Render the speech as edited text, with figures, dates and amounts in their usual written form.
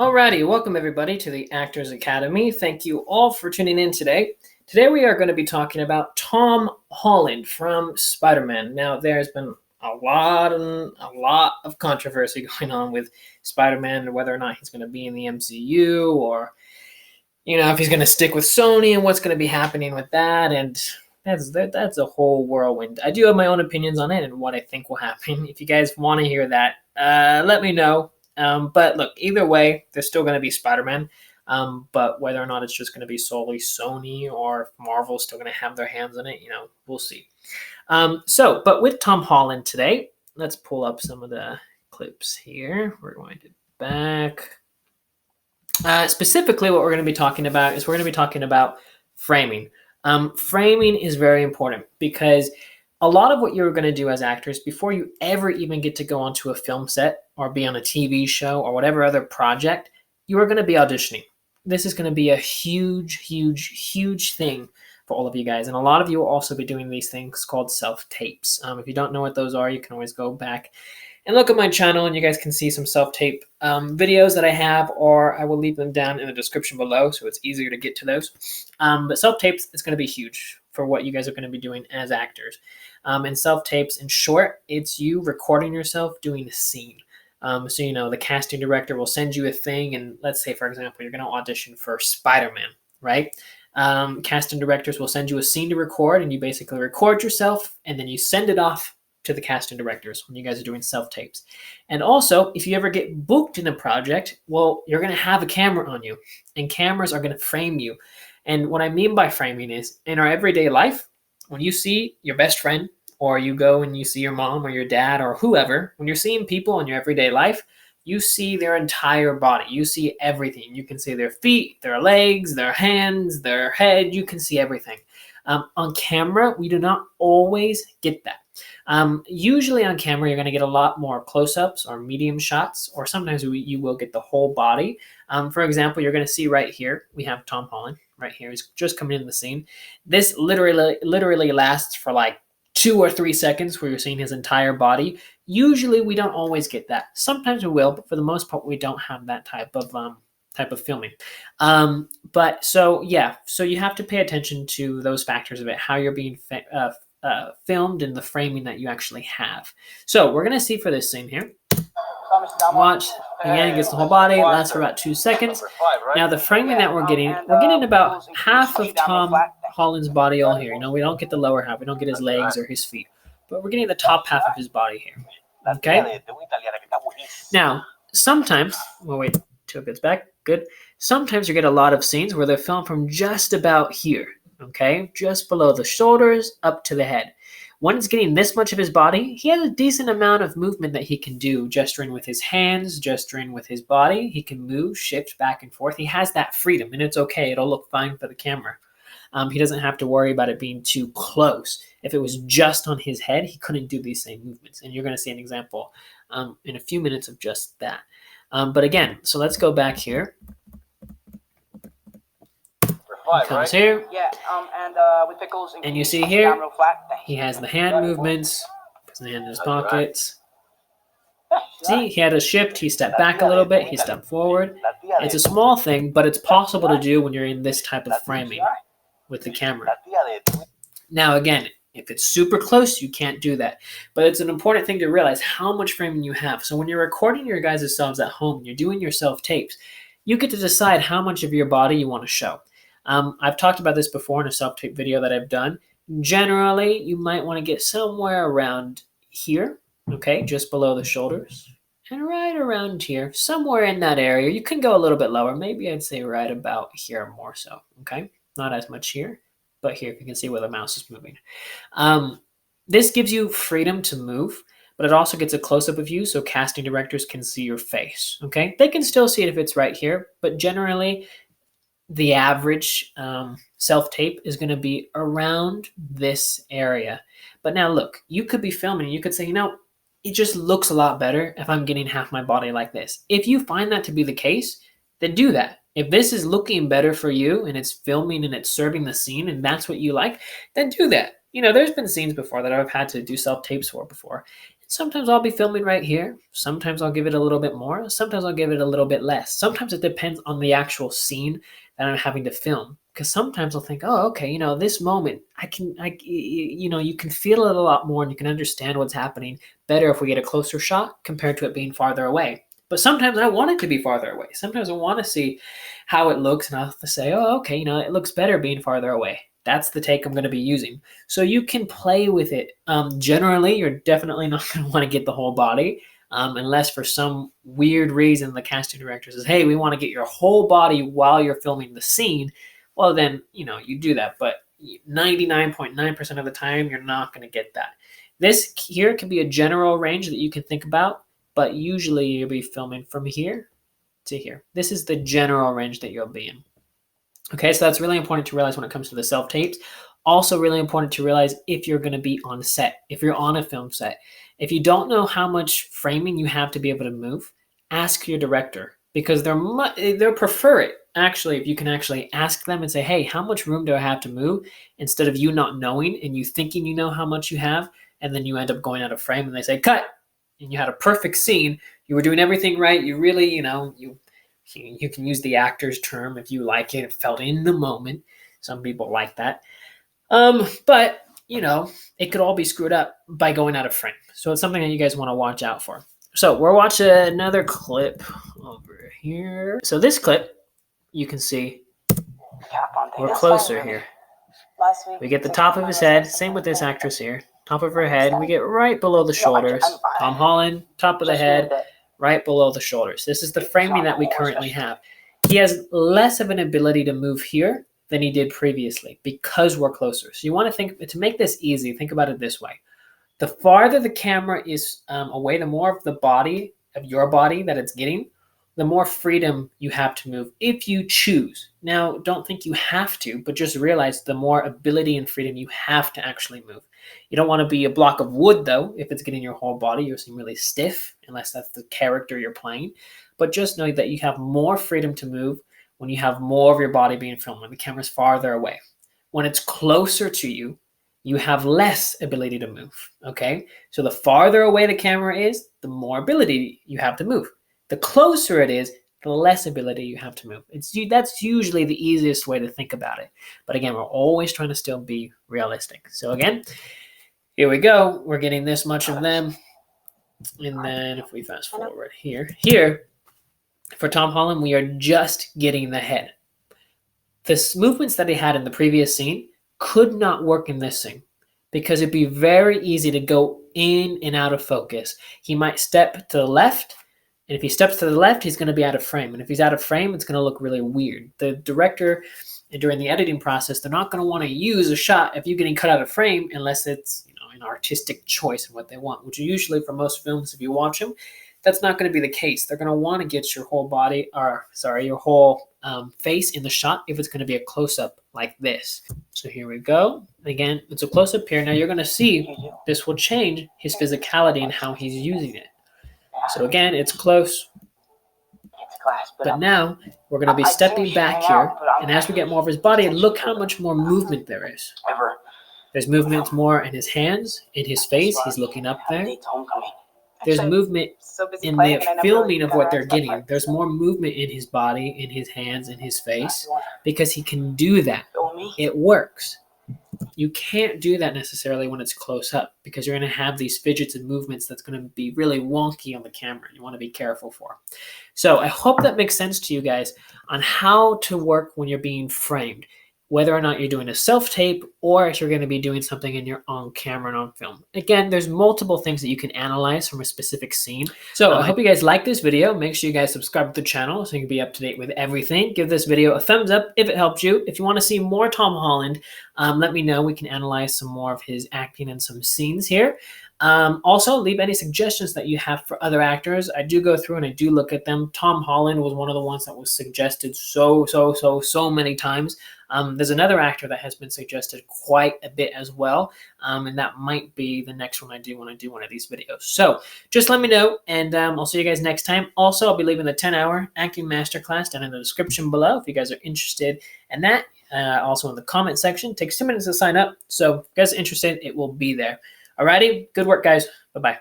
Alrighty, welcome everybody to the Actors Academy. Thank you all for tuning in today. Today we are going to be talking about Tom Holland from Spider-Man. Now there's been a lot of controversy going on with Spider-Man and whether or not he's going to be in the MCU or if he's going to stick with Sony and what's going to be happening with that, and that's a whole whirlwind. I do have my own opinions on it and what I think will happen. If you guys want to hear that, let me know. But look, either way, there's still going to be Spider-Man. But whether or not it's just going to be solely Sony or if Marvel's still going to have their hands in it, we'll see. But with Tom Holland today, let's pull up some of the clips here. Rewind it back. Specifically, what we're going to be talking about is we're going to be talking about framing. Framing is very important because a lot of what you're going to do as actors before you ever even get to go onto a film set or be on a TV show or whatever other project, you are going to be auditioning. This is going to be a huge thing for all of you guys. And a lot of you will also be doing these things called self-tapes. If you don't know what those are, you can always go back and look at my channel and you guys can see some self-tape videos that I have, or I will leave them down in the description below so it's easier to get to those. But self-tapes is going to be huge for what you guys are going to be doing as actors. And self-tapes, in short, it's you recording yourself doing a scene. So, the casting director will send you a thing, and let's say, for example, you're going to audition for Spider-Man, right? Casting directors will send you a scene to record, and you basically record yourself, and then you send it off to the casting directors when you guys are doing self-tapes. And also, if you ever get booked in a project, well, you're going to have a camera on you, and cameras are going to frame you. And what I mean by framing is, in our everyday life, when you see your best friend, or you go and you see your mom or your dad or whoever, when you're seeing people in your everyday life, you see their entire body. You see everything. You can see their feet, their legs, their hands, their head. You can see everything. On camera, we do not always get that. Usually on camera, you're going to get a lot more close-ups or medium shots, or sometimes you will get the whole body. For example, you're going to see right here, we have Tom Holland right here. He's just coming in the scene. This literally lasts for like 2 or 3 seconds where you're seeing his entire body. Usually we don't always get that. Sometimes we will, but for the most part, we don't have that type of filming. So you have to pay attention to those factors of it, how you're being filmed and the framing that you actually have. So we're going to see for this scene here. Watch, again, gets the whole body, lasts for about 2 seconds. Now the framing that we're getting about half of Tom Holland's body all here. We don't get the lower half, we don't get his legs or his feet, but we're getting the top half of his body here. Okay? Now, sometimes, we'll wait till it gets back, good. Sometimes you get a lot of scenes where they're filmed from just about here, okay? Just below the shoulders, up to the head. When it's getting this much of his body, he has a decent amount of movement that he can do, gesturing with his hands, gesturing with his body. He can move, shift back and forth. He has that freedom, and it's okay. It'll look fine for the camera. He doesn't have to worry about it being too close. If it was just on his head, he couldn't do these same movements. And you're going to see an example in a few minutes of just that. But again, so let's go back here. He comes here, with pickles and you see here, he has the hand movements, puts the hand in his pockets. See, he had a shift, he stepped back a little bit, he stepped forward. It's a small thing, but it's possible to do when you're in this type of framing with the camera. Now again, if it's super close, you can't do that. But it's an important thing to realize how much framing you have. So when you're recording your guys' selves at home, you're doing your self-tapes, you get to decide how much of your body you want to show. I've talked about this before in a self-tape video that I've done. Generally, you might want to get somewhere around here, okay, just below the shoulders, and right around here, somewhere in that area. You can go a little bit lower. Maybe I'd say right about here more so, okay? Not as much here, but here you can see where the mouse is moving. This gives you freedom to move, but it also gets a close-up of you so casting directors can see your face, okay? They can still see it if it's right here, but generally, the average self-tape is going to be around this area. But now look, you could be filming and you could say, it just looks a lot better if I'm getting half my body like this. If you find that to be the case, then do that. If this is looking better for you and it's filming and it's serving the scene and that's what you like, then do that. There's been scenes before that I've had to do self-tapes for before. Sometimes I'll be filming right here. Sometimes I'll give it a little bit more. Sometimes I'll give it a little bit less. Sometimes it depends on the actual scene that I'm having to film. Because sometimes I'll think, oh, okay, you know, this moment, you know, you can feel it a lot more and you can understand what's happening better if we get a closer shot compared to it being farther away. But sometimes I want it to be farther away. Sometimes I want to see how it looks and I'll have to say, oh, okay, you know, it looks better being farther away. That's the take I'm going to be using. So you can play with it. Generally, you're definitely not going to want to get the whole body unless for some weird reason the casting director says, hey, we want to get your whole body while you're filming the scene. Well, then, you know, you do that. But 99.9% of the time, you're not going to get that. This here can be a general range that you can think about, but usually you'll be filming from here to here. This is the general range that you'll be in. Okay, so that's really important to realize when it comes to the self-tapes. Also really important to realize if you're going to be on set, if you're on a film set. If you don't know how much framing you have to be able to move, ask your director because they'll prefer it. Actually, if you can actually ask them and say, hey, how much room do I have to move? Instead of you not knowing and you thinking you know how much you have, and then you end up going out of frame and they say, cut! And you had a perfect scene. You were doing everything right. You really, you know, you can use the actor's term if you like it. It felt in the moment. Some people like that. But, you know, it could all be screwed up by going out of frame. So it's something that you guys want to watch out for. So we're watching another clip over here. So this clip, you can see we're closer here. We get the top of his head. Same with this actress here. Top of her head. We get right below the shoulders. Tom Holland, top of the head, right below the shoulders. This is the framing that we currently have. He has less of an ability to move here than he did previously because we're closer. So you want to think, to make this easy, think about it this way. The farther the camera is away, the more of the body, of your body that it's getting, the more freedom you have to move if you choose. Now, don't think you have to, but just realize the more ability and freedom you have to actually move. You don't want to be a block of wood, though, if it's getting your whole body. You'll seem really stiff, unless that's the character you're playing. But just know that you have more freedom to move when you have more of your body being filmed, when the camera's farther away. When it's closer to you, you have less ability to move, okay? So the farther away the camera is, the more ability you have to move. The closer it is, the less ability you have to move. That's usually the easiest way to think about it. But again, we're always trying to still be realistic. So again, here we go. We're getting this much of them. And then if we fast forward here, for Tom Holland, we are just getting the head. The movements that he had in the previous scene could not work in this scene because it'd be very easy to go in and out of focus. He might step to the left, and if he steps to the left, he's going to be out of frame. And if he's out of frame, it's going to look really weird. The director, during the editing process, they're not going to want to use a shot of you getting cut out of frame unless it's, you know, an artistic choice in what they want, which usually for most films, if you watch them, that's not going to be the case. They're going to want to get your whole body, your whole face in the shot if it's going to be a close-up like this. So here we go. Again, it's a close-up here. Now you're going to see this will change his physicality and how he's using it. So again, it's close. But now we're going to be stepping back here. And as we get more of his body, look how much more movement there is. There's movement more in his hands, in his face. He's looking up there. There's movement in the filming of what they're getting. There's more movement in his body, in his hands, in his face, because he can do that. It works. You can't do that necessarily when it's close up because you're going to have these fidgets and movements that's going to be really wonky on the camera. You want to be careful for. So I hope that makes sense to you guys on how to work when you're being framed, whether or not you're doing a self-tape or if you're going to be doing something in your own camera and on film. Again, there's multiple things that you can analyze from a specific scene. So I hope you guys like this video. Make sure you guys subscribe to the channel so you can be up to date with everything. Give this video a thumbs up if it helped you. If you want to see more Tom Holland, let me know. We can analyze some more of his acting and some scenes here. Also, leave any suggestions that you have for other actors. I do go through and I do look at them. Tom Holland was one of the ones that was suggested so many times. There's another actor that has been suggested quite a bit as well, and that might be the next one I do when I do one of these videos. So just let me know, and I'll see you guys next time. Also, I'll be leaving the 10-hour acting masterclass down in the description below if you guys are interested in that. Also in the comment section. It takes 2 minutes to sign up, so if you guys are interested, it will be there. Alrighty, good work, guys. Bye-bye.